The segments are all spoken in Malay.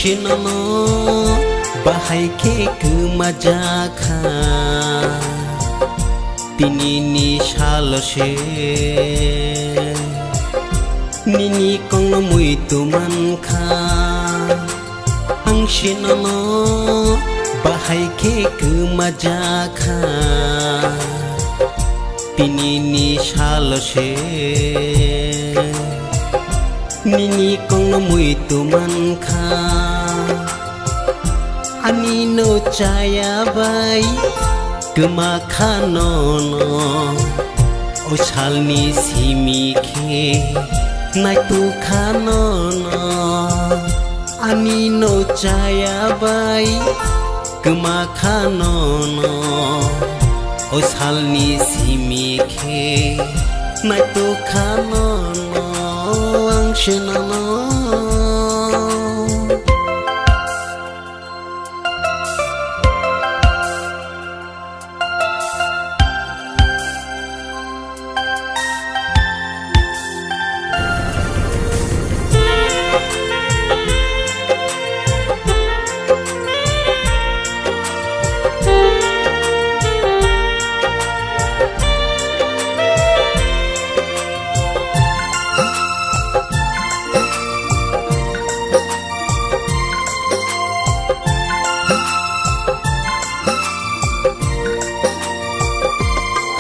Shinono bahai ke majaka Tinini shaloshe Nini kong mui tuman ka Ang Shinono bahai ke majaka Tinini shaloshe Nini kong mui tuman ka Ani no chaya bai Kema no O chalni simi ke Nai tu no Ani no chaya bai Kema no O chalni simi ke Nai tu no Ang Shinono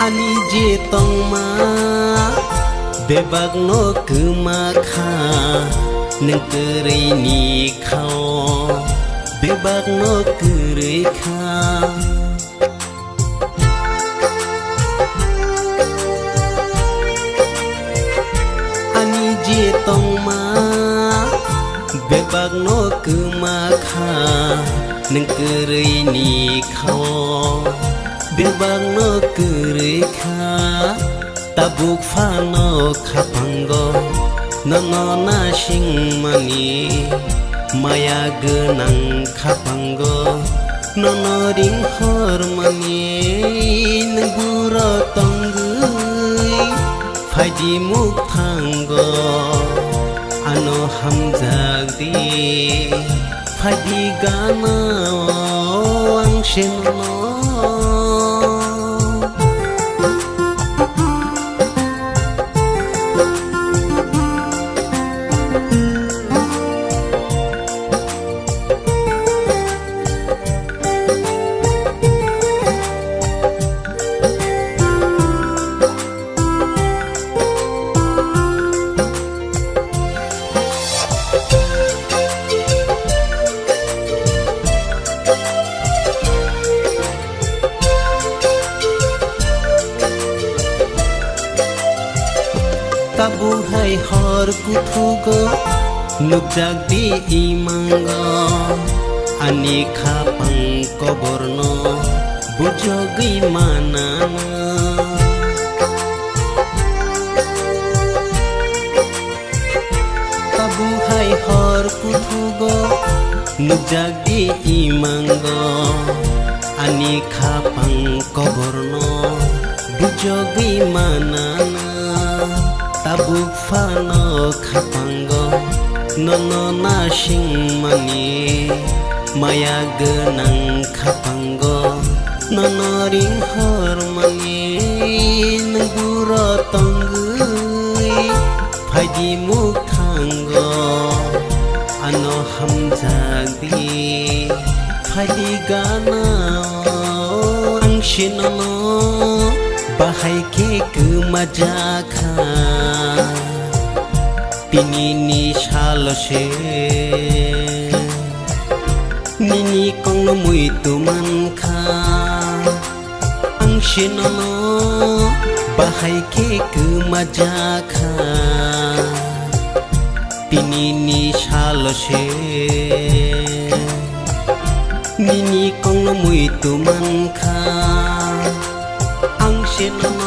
Ani je tong ma bebak no kema kha neng kerei ni khao bebak no kerei kha Ani je tong ma bebak no kema kha neng kerei ni khao Bebak no kereka tabuk fano kapango nono nasing mani maya genang kapango nono ring hormani neguro tonggui faji muk tanggo ano hamzagdi faji gana Ang Shinono Tabuhay hor kutugo nukjag di imango Ani kapang koborno bujogi manana Tabuhay hor kutugo nukjag di imango Ani kapang koborno bujogi manana Tabuk fano kapango nono nasing mani maya genang kapango nono ring hormani neguro tonggui faji muk tanggo ano hamzagdi faji gana Ang Shinono bahai ke majaka Tinini shaloshe Nini kong mui tuman ka Ang Shinono bahai ke majaka Tinini shaloshe Nini kong mui tuman ka Ang Shinono